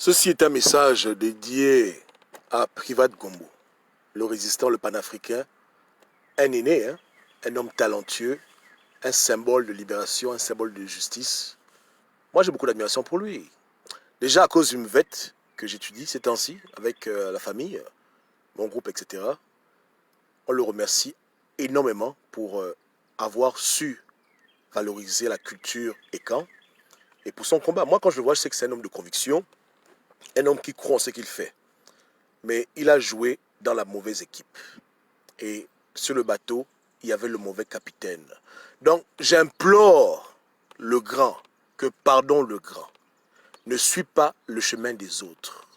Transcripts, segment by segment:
Ceci est un message dédié à Privat Gombo, le résistant, le panafricain, un aîné, un homme talentueux, un symbole de libération, un symbole de justice. Moi, j'ai beaucoup d'admiration pour lui. Déjà à cause d'une vête que j'étudie ces temps-ci avec la famille, mon groupe, etc. On le remercie énormément pour avoir su valoriser la culture Ekan et pour son combat. Moi, quand je le vois, je sais que c'est un homme de conviction, un homme qui croit en ce qu'il fait. Mais il a joué dans la mauvaise équipe. Et sur le bateau, il y avait le mauvais capitaine. Donc, j'implore le grand, que pardon le grand, ne suis pas le chemin des autres.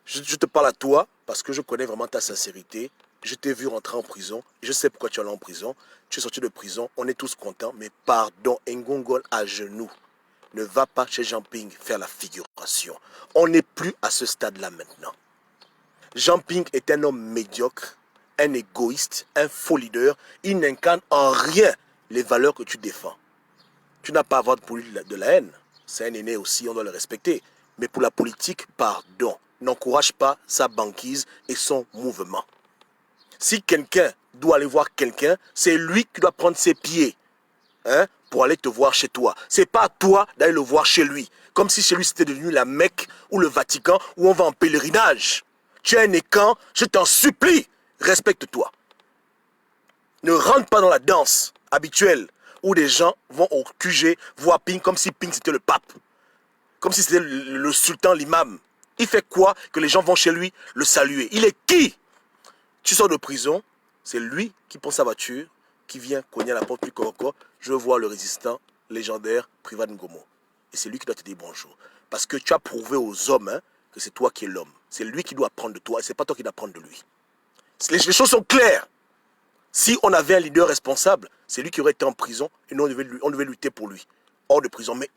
Je te parle à toi parce que je connais vraiment ta sincérité. Je t'ai vu rentrer en prison. Je sais pourquoi tu es allé en prison. Tu es sorti de prison. On est tous contents. Mais pardon, Ngongol à genoux. Ne va pas chez Jean Ping faire la figuration. On n'est plus à ce stade-là maintenant. Jean Ping est un homme médiocre, un égoïste, un faux leader. Il n'incarne en rien les valeurs que tu défends. Tu n'as pas à avoir pour lui de la haine. C'est un aîné aussi, on doit le respecter. Mais pour la politique, pardon. N'encourage pas sa banquise et son mouvement. Si quelqu'un doit aller voir quelqu'un, c'est lui qui doit prendre ses pieds pour aller te voir chez toi. C'est pas à toi d'aller le voir chez lui. Comme si chez lui c'était devenu la Mecque ou le Vatican où on va en pèlerinage. Tu es un écan, je t'en supplie, respecte-toi. Ne rentre pas dans la danse habituelle où des gens vont au QG voir Ping comme si Ping c'était le pape. Comme si c'était le sultan, l'imam. Il fait quoi que les gens vont chez lui le saluer? Il est qui? Tu sors de prison, c'est lui qui prend sa voiture, qui vient cogner à la porte plus qu'encore. Je veux voir le résistant légendaire Privat Ngomo. Et c'est lui qui doit te dire bonjour. Parce que tu as prouvé aux hommes que c'est toi qui es l'homme. C'est lui qui doit apprendre de toi et c'est pas toi qui dois apprendre de lui. Les choses sont claires. Si on avait un leader responsable, c'est lui qui aurait été en prison et nous on devait lutter pour lui. Hors de prison. Mais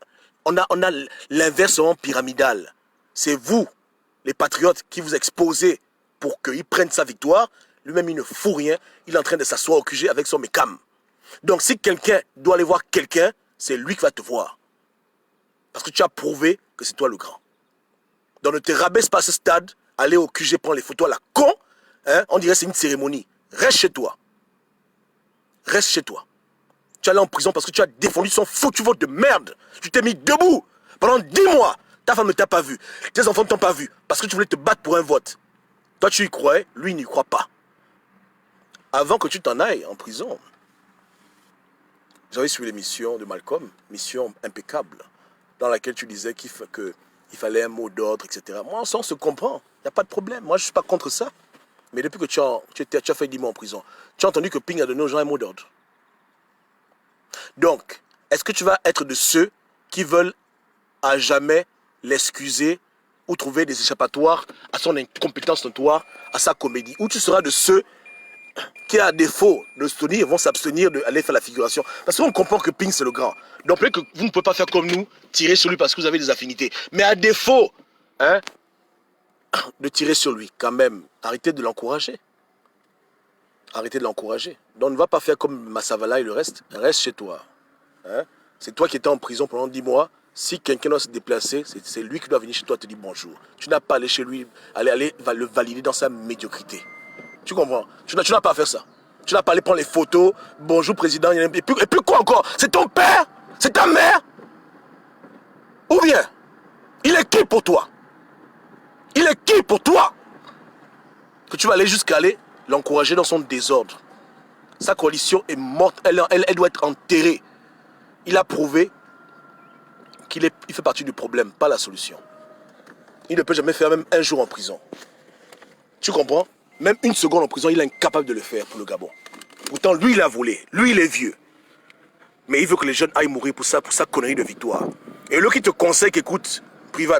on a l'inversement pyramidal. C'est vous, les patriotes, qui vous exposez pour qu'il prenne sa victoire. Lui-même, il ne fout rien. Il est en train de s'asseoir au QG avec son mécam. Donc, si quelqu'un doit aller voir quelqu'un, c'est lui qui va te voir. Parce que tu as prouvé que c'est toi le grand. Donc, ne te rabaisse pas à ce stade. Aller au QG prendre les photos à la con. On dirait que c'est une cérémonie. Reste chez toi. Reste chez toi. Tu es allé en prison parce que tu as défendu son foutu vote de merde. Tu t'es mis debout pendant 10 mois. Ta femme ne t'a pas vu. Tes enfants ne t'ont pas vu. Parce que tu voulais te battre pour un vote. Toi, tu y croyais. Lui, il n'y croit pas. Avant que tu t'en ailles en prison, j'avais suivi l'émission de Malcolm, mission impeccable, dans laquelle tu disais qu'il fallait un mot d'ordre, etc. Moi, on se comprend. Il n'y a pas de problème. Moi, je ne suis pas contre ça. Mais depuis que tu as fait 10 mois en prison, tu as entendu que Ping a donné aux gens un mot d'ordre. Donc, est-ce que tu vas être de ceux qui veulent à jamais l'excuser ou trouver des échappatoires à son incompétence notoire, à sa comédie? Ou tu seras de ceux qui, à défaut de se tenir, vont s'abstenir d'aller faire la figuration? Parce qu'on comprend que Ping, c'est le grand. Donc, peut-être que vous ne pouvez pas faire comme nous, tirer sur lui parce que vous avez des affinités. Mais à défaut de tirer sur lui, quand même, arrêtez de l'encourager. Arrêtez de l'encourager. Donc, ne va pas faire comme Massavala et le reste. Reste chez toi. C'est toi qui étais en prison pendant 10 mois. Si quelqu'un doit se déplacer, c'est lui qui doit venir chez toi te dire bonjour. Tu n'as pas à aller chez lui, aller le valider dans sa médiocrité. Tu comprends? Tu n'as pas à faire ça. Tu n'as pas à aller prendre les photos. Bonjour président. Et puis quoi encore? C'est ton père? C'est ta mère? Ou bien, il est qui pour toi? Il est qui pour toi? Que tu vas aller jusqu'à aller l'encourager dans son désordre. Sa coalition est morte. Elle doit être enterrée. Il a prouvé qu'il fait partie du problème, pas la solution. Il ne peut jamais faire même un jour en prison. Tu comprends? Même une seconde en prison, il est incapable de le faire pour le Gabon. Pourtant, lui, il a volé. Lui, il est vieux. Mais il veut que les jeunes aillent mourir pour sa connerie de victoire. Et lui qui te conseille qu'écoute, Privat,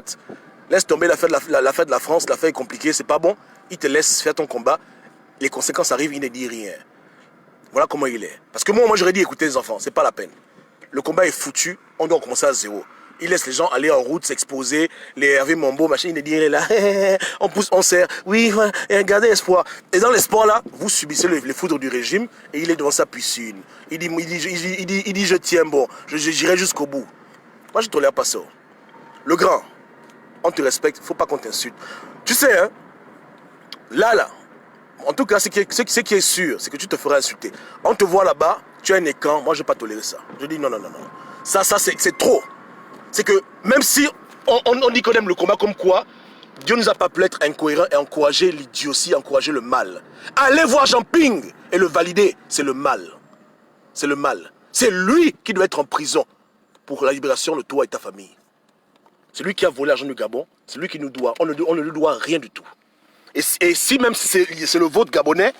laisse tomber l'affaire de la France, l'affaire est compliquée, c'est pas bon. Il te laisse faire ton combat. Les conséquences arrivent, il ne dit rien. Voilà comment il est. Parce que moi j'aurais dit, écoutez les enfants, c'est pas la peine. Le combat est foutu, on doit commencer à zéro. Il laisse les gens aller en route, s'exposer, les Hervé Mambo, machin, il est dit, il est là, on pousse, on serre, oui, et regardez l'espoir. Et dans l'espoir là, vous subissez les foudres du régime, et il est devant sa piscine. Il dit, je tiens bon, j'irai jusqu'au bout. Moi je ne tolère pas ça. Le grand, on te respecte, il ne faut pas qu'on t'insulte. Tu sais, hein, là, en tout cas, ce qui est sûr, c'est que tu te feras insulter. On te voit là-bas, tu as un écran, moi je ne vais pas tolérer ça. Je dis non. Ça c'est trop. C'est que même si on dit qu'on aime le combat comme quoi, Dieu ne nous a pas pu être incohérent et encourager l'idiotie, encourager le mal. Allez voir Jean Ping et le valider, c'est le mal. C'est le mal. C'est lui qui doit être en prison pour la libération de toi et ta famille. C'est lui qui a volé l'argent du Gabon, c'est lui qui nous doit. On ne lui doit rien du tout. Et si même c'est le vote gabonais,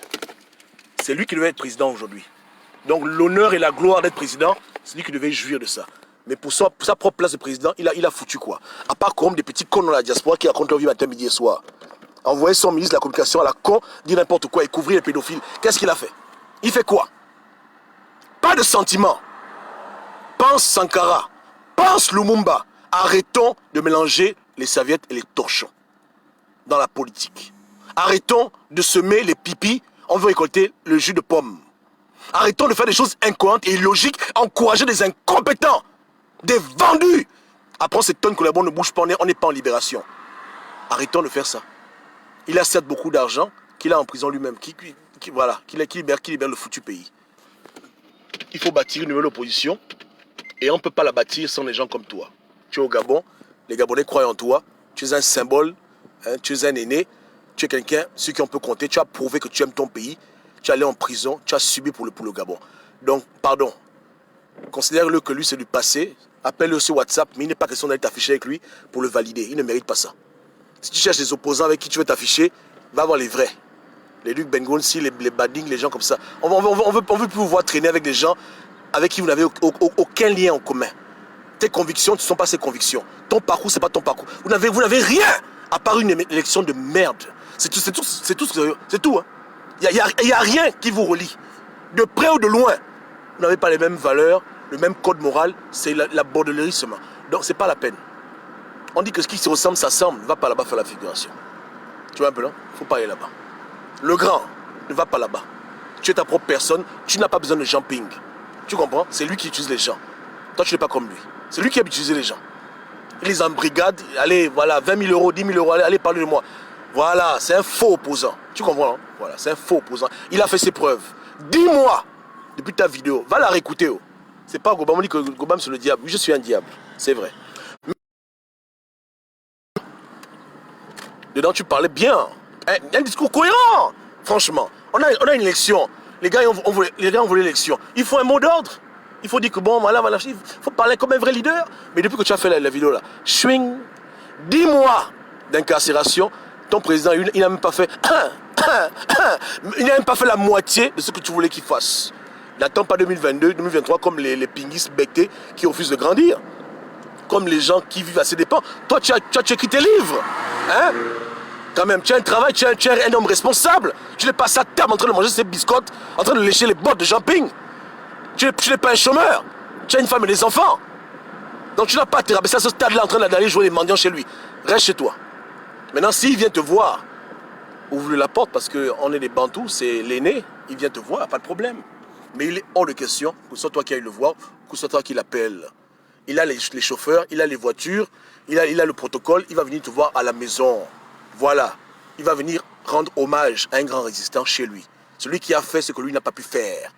c'est lui qui devait être président aujourd'hui. Donc l'honneur et la gloire d'être président, c'est lui qui devait jouir de ça. Mais pour sa propre place de président, il a foutu quoi? À part comme des petits cons dans la diaspora qui racontent leur vie matin, midi et soir. Envoyer son ministre de la communication à la con, dire n'importe quoi et couvrir les pédophiles. Qu'est-ce qu'il a fait? Il fait quoi? Pas de sentiment. Pense Sankara. Pense Lumumba. Arrêtons de mélanger les serviettes et les torchons dans la politique. Arrêtons de semer les pipis. On veut récolter le jus de pomme. Arrêtons de faire des choses incohérentes et illogiques, encourager des incompétents, des vendus. Après, ces tonnes que la bonne ne bouge pas, on n'est pas en libération. Arrêtons de faire ça. Il a certes beaucoup d'argent qu'il a en prison lui-même, qui libère le foutu pays. Il faut bâtir une nouvelle opposition et on ne peut pas la bâtir sans des gens comme toi. Tu es au Gabon, les Gabonais croient en toi, tu es un symbole, hein, tu es un aîné, tu es quelqu'un sur qui on peut compter, tu as prouvé que tu aimes ton pays, tu es allé en prison, tu as subi pour le Gabon. Donc, pardon, considère-le que lui c'est du passé, appelle-le sur WhatsApp, mais il n'est pas question d'aller t'afficher avec lui pour le valider, il ne mérite pas ça. Si tu cherches des opposants avec qui tu veux t'afficher, va voir les vrais. Les Luc Bengonsi, les Bading, les gens comme ça. On veut plus vous voir traîner avec des gens avec qui vous n'avez aucun lien en commun. Tes convictions ne sont pas ses convictions. Ton parcours, ce n'est pas ton parcours. Vous n'avez rien à part une élection de merde. C'est tout. Hein. Il n'y a rien qui vous relie. De près ou de loin, vous n'avez pas les mêmes valeurs, le même code moral. C'est la bordellerie seulement. Donc, ce n'est pas la peine. On dit que ce qui se ressemble, ça semble. Ne va pas là-bas faire la figuration. Tu vois un peu là? Il ne faut pas aller là-bas. Le grand, ne va pas là-bas. Tu es ta propre personne. Tu n'as pas besoin de Jean Ping. Tu comprends? C'est lui qui utilise les gens. Toi, tu n'es pas comme lui. C'est lui qui a utilisé les gens. Il les embrigade. Allez, voilà, 20 000 euros, 10 000 euros. Allez, parlez de moi. Voilà, c'est un faux opposant. Tu comprends, hein? Voilà, c'est un faux opposant. Il a fait ses preuves. Dis-moi, depuis ta vidéo, va la réécouter. Oh. C'est pas Gobam, on dit que Gobam c'est le diable. Oui, je suis un diable. C'est vrai. Dedans, tu parlais bien. Un discours cohérent. Franchement, on a une élection. Les gars ont volé l'élection. Il faut un mot d'ordre. Il faut dire que bon, voilà, il faut parler comme un vrai leader. Mais depuis que tu as fait la vidéo là, swing, 10 mois d'incarcération, ton président, il n'a même pas fait il n'a même pas fait la moitié de ce que tu voulais qu'il fasse. N'attends pas 2022, 2023 comme les pinguistes bectés qui refusent de grandir. Comme les gens qui vivent à ses dépens. Toi, tu as écrit tes livres. Hein? Quand même, tu as un travail, tu es un homme responsable. Tu n'es pas à terme en train de manger ses biscottes, en train de lécher les bottes de Jean-Ping. Tu n'es pas un chômeur. Tu as une femme et des enfants. Donc tu n'as pas à te rabaisser à ce stade-là en train d'aller jouer les mendiants chez lui. Reste chez toi. Maintenant, s'il vient te voir, ouvre-lui la porte parce qu'on est des Bantous, c'est l'aîné, il vient te voir, pas de problème. Mais il est hors de question que ce soit toi qui aille le voir, que ce soit toi qui l'appelle. Il a les chauffeurs, il a les voitures, il a le protocole, il va venir te voir à la maison. Voilà. Il va venir rendre hommage à un grand résistant chez lui. Celui qui a fait ce que lui n'a pas pu faire.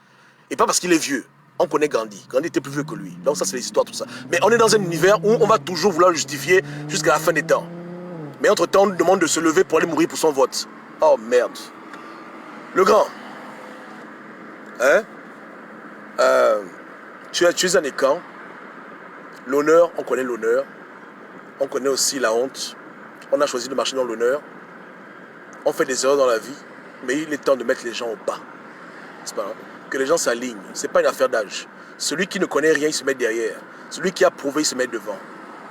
Et pas parce qu'il est vieux. On connaît Gandhi. Gandhi était plus vieux que lui. Donc ça, c'est les histoires, tout ça. Mais on est dans un univers où on va toujours vouloir le justifier jusqu'à la fin des temps. Mais entre-temps, on nous demande de se lever pour aller mourir pour son vote. Oh, merde. Le grand. Hein? Tu es un écan. L'honneur, on connaît l'honneur. On connaît aussi la honte. On a choisi de marcher dans l'honneur. On fait des erreurs dans la vie. Mais il est temps de mettre les gens au pas. C'est pas, hein? Que les gens s'alignent. Ce n'est pas une affaire d'âge. Celui qui ne connaît rien, il se met derrière. Celui qui a prouvé, il se met devant.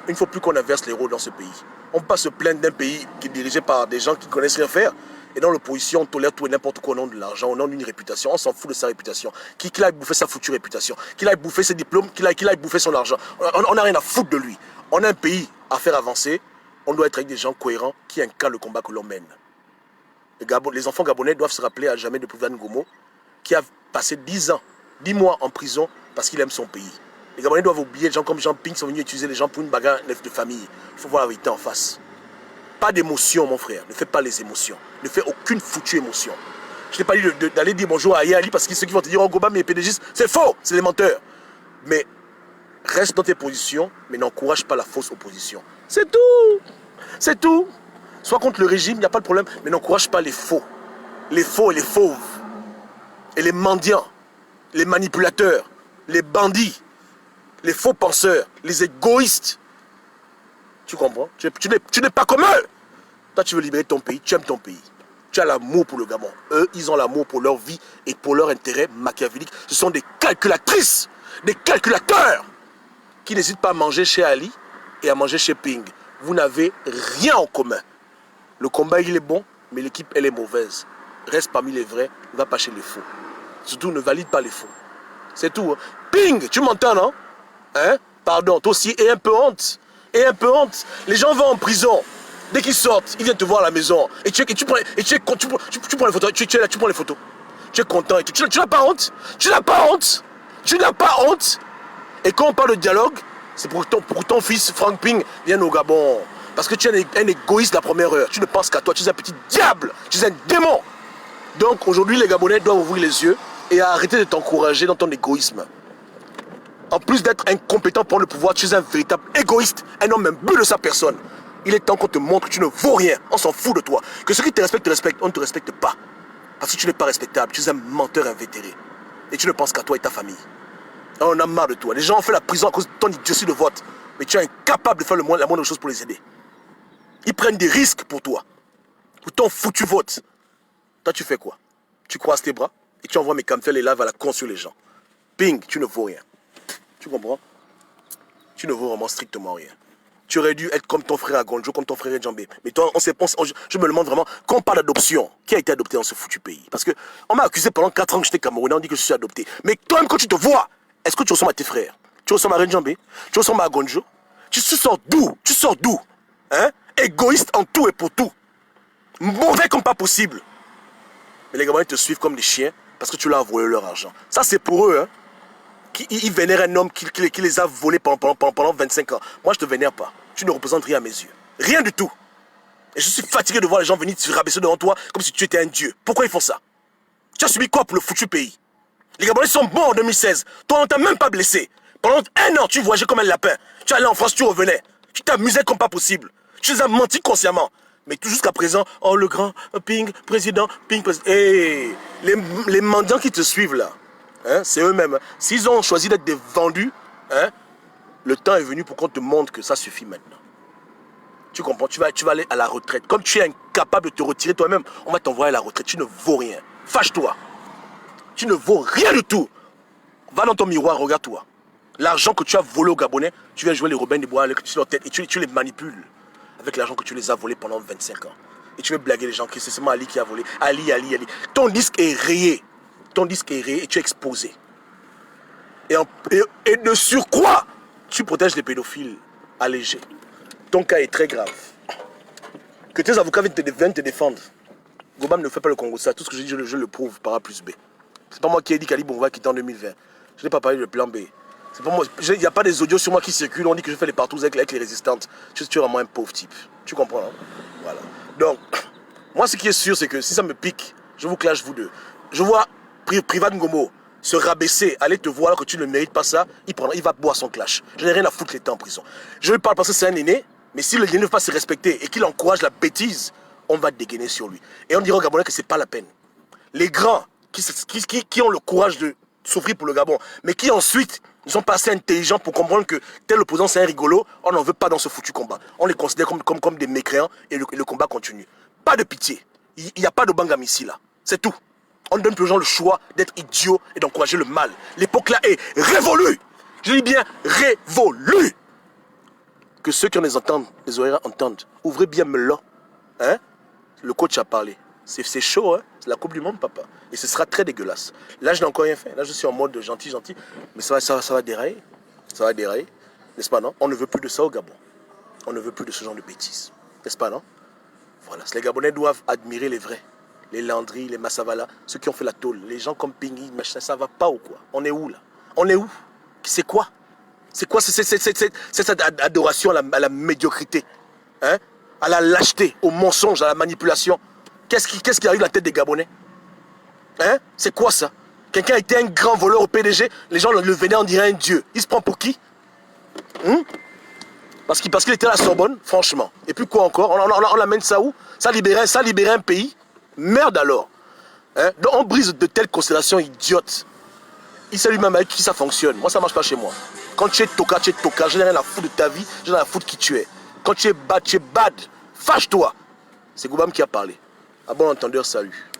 Il ne faut plus qu'on inverse les rôles dans ce pays. On ne peut pas se plaindre d'un pays qui est dirigé par des gens qui ne connaissent rien faire. Et dans l'opposition, on tolère tout et n'importe quoi au nom de l'argent, au nom d'une réputation. On s'en fout de sa réputation. Qu'il aille bouffer sa foutue réputation. Qu'il aille bouffer ses diplômes, qu'il aille bouffer son argent. On n'a rien à foutre de lui. On a un pays à faire avancer. On doit être avec des gens cohérents qui incarnent le combat que l'on mène. Les enfants gabonais doivent se rappeler à jamais de Pouvan Gomo, qui a passé 10 mois en prison parce qu'il aime son pays. Les Gabonais doivent oublier des gens comme Jean Ping sont venus utiliser les gens pour une bagarre de famille. Il faut voir la vérité en face. Pas d'émotion, mon frère. Ne fais pas les émotions. Ne fais aucune foutue émotion. Je t'ai pas dit d'aller dire bonjour à Ali parce que ceux qui vont te dire, oh Goba, mais PDG, c'est faux, c'est des menteurs. Mais reste dans tes positions, mais n'encourage pas la fausse opposition. C'est tout. C'est tout. Sois contre le régime, il n'y a pas de problème, mais n'encourage pas les faux. Les faux et les fauves. Et les mendiants, les manipulateurs, les bandits, les faux penseurs, les égoïstes. Tu comprends? Tu n'es pas comme eux. Toi, tu veux libérer ton pays, tu aimes ton pays. Tu as l'amour pour le Gabon. Eux, ils ont l'amour pour leur vie et pour leur intérêt machiavélique. Ce sont des calculatrices, des calculateurs qui n'hésitent pas à manger chez Ali et à manger chez Ping. Vous n'avez rien en commun. Le combat, il est bon, mais l'équipe, elle est mauvaise. Reste parmi les vrais, ne va pas chez les faux. Surtout, ne valide pas les faux. C'est tout. Hein. Ping, tu m'entends, non? Hein? Pardon, toi aussi, et un peu honte. Et un peu honte. Les gens vont en prison. Dès qu'ils sortent, ils viennent te voir à la maison. Et tu prends les photos. Tu es là, tu prends les photos. Tu es content. Et tu n'as pas honte. Tu n'as pas honte. Tu n'as pas honte. Et quand on parle de dialogue, c'est pour ton fils, Frank Ping, vienne au Gabon. Parce que tu es un égoïste de la première heure. Tu ne penses qu'à toi. Tu es un petit diable. Tu es un démon. Donc aujourd'hui, les Gabonais doivent ouvrir les yeux et arrêter de t'encourager dans ton égoïsme. En plus d'être incompétent pour le pouvoir, tu es un véritable égoïste, un homme imbu de sa personne. Il est temps qu'on te montre que tu ne vaux rien. On s'en fout de toi. Que ceux qui te respectent, on ne te respecte pas. Parce que tu n'es pas respectable. Tu es un menteur invétéré. Et tu ne penses qu'à toi et ta famille. On en a marre de toi. Les gens ont fait la prison à cause de ton idiotie de vote. Mais tu es incapable de faire la moindre chose pour les aider. Ils prennent des risques pour toi. Pour ton foutu vote. Toi, tu fais quoi? Tu croises tes bras et tu envoies mes camfels et live à la con sur les gens. Ping, tu ne vaux rien. Tu comprends? Tu ne vaux vraiment strictement rien. Tu aurais dû être comme ton frère Agonjo, comme ton frère Djambé. Mais toi, je me demande vraiment, quand on parle d'adoption, qui a été adopté dans ce foutu pays? Parce qu'on m'a accusé pendant 4 ans que j'étais Camerounais, on dit que je suis adopté. Mais toi-même, quand tu te vois, est-ce que tu ressembles à tes frères? Tu ressembles à Djambé? Tu ressembles à Agonjo? Tu sors d'où? Tu sors d'où? Hein? Égoïste en tout et pour tout. Mauvais comme pas possible. Mais les Gabonais te suivent comme des chiens parce que tu leur as volé leur argent. Ça, c'est pour eux, hein. Ils vénèrent un homme qui les a volés pendant 25 ans. Moi, je ne te vénère pas. Tu ne représentes rien à mes yeux. Rien du tout. Et je suis fatigué de voir les gens venir te rabaisser devant toi comme si tu étais un dieu. Pourquoi ils font ça? Tu as subi quoi pour le foutu pays? Les Gabonais sont bons en 2016. Toi, on ne t'a même pas blessé. Pendant 1 an, tu voyageais comme un lapin. Tu allais en France, tu revenais. Tu t'amusais comme pas possible. Tu les as menti consciemment. Mais tout jusqu'à présent, oh le grand Ping, président, Ping, président. Hey, les mendiants qui te suivent là, hein, c'est eux-mêmes. S'ils ont choisi d'être des vendus, hein, le temps est venu pour qu'on te montre que ça suffit maintenant. Tu comprends? Tu vas aller à la retraite. Comme tu es incapable de te retirer toi-même, on va t'envoyer à la retraite. Tu ne vaux rien. Fâche-toi. Tu ne vaux rien du tout. Va dans ton miroir, regarde-toi. L'argent que tu as volé aux Gabonais, tu viens jouer les Robins des Bois sur leur tête et tu les manipules avec l'argent que tu les as volés pendant 25 ans. Et tu veux blaguer les gens que c'est seulement Ali qui a volé. Ali. Ton disque est rayé. Ton disque est rayé et tu es exposé. Et de surcroît, tu protèges les pédophiles allégés. Ton cas est très grave. Que tes avocats viennent te défendre. Gobam ne fait pas le Congo. Ça, tout ce que je dis, je le prouve par A plus B. C'est pas moi qui ai dit qu'Ali Bongo va quitter en 2020. Je n'ai pas parlé de plan B. C'est pas moi. Il n'y a pas des audios sur moi qui circulent. On dit que je fais les partous avec les résistantes. Je suis vraiment un pauvre type. Tu comprends, hein? Voilà. Donc, moi, ce qui est sûr, c'est que si ça me pique, je vous clash vous deux. Je vois Privat Ngomo se rabaisser, aller te voir alors que tu ne mérites pas ça, il va boire son clash. Je n'ai rien à foutre l'été en prison. Je lui parle parce que c'est un aîné, mais si le aîné ne veut pas se respecter et qu'il encourage la bêtise, on va dégainer sur lui. Et on dira au Gabonais que c'est pas la peine. Les grands qui ont le courage de souffrir pour le Gabon, mais qui ensuite ne sont pas assez intelligents pour comprendre que tel opposant c'est un rigolo, on n'en veut pas dans ce foutu combat. On les considère comme des mécréants et le combat continue. Pas de pitié. Il n'y a pas de bangam ici là. C'est tout. On donne aux gens le choix d'être idiots et d'encourager le mal. L'époque là est révolue. Je dis bien révolue. Que ceux qui ont les oreilles entendent. Ouvrez bien Melon. Hein? Le coach a parlé. C'est chaud, hein? C'est la Coupe du Monde, papa. Et ce sera très dégueulasse. Là, je n'ai encore rien fait. Là, je suis en mode gentil. Mais ça va dérailler. Ça va dérailler. N'est-ce pas, non? On ne veut plus de ça au Gabon. On ne veut plus de ce genre de bêtises. N'est-ce pas, non? Voilà. Les Gabonais doivent admirer les vrais. Les Landry, les Massavala, ceux qui ont fait la tôle. Les gens comme Pingui, machin, ça va pas ou quoi? On est où, là? On est où? C'est quoi? C'est quoi cette adoration à la médiocrité? Hein? à la lâcheté, au mensonge, à la manipulation. Qu'est-ce qui arrive dans la tête des Gabonais? Hein? C'est quoi ça? Quelqu'un a été un grand voleur au PDG, les gens le venaient, on dirait un dieu. Il se prend pour qui? Parce qu'il était à la Sorbonne, franchement. Et puis quoi encore? On l'amène ça où? Ça libérait un pays? Merde alors. Hein? Donc on brise de telles constellations idiotes. Il sait lui-même avec qui ça fonctionne. Moi ça marche pas chez moi. Quand tu es toka, tu es toka. Je n'ai rien à foutre de ta vie, je n'ai rien à foutre qui tu es. Quand tu es bad, tu es bad. Fâche-toi. C'est Goubam qui a parlé. À bon entendeur, salut.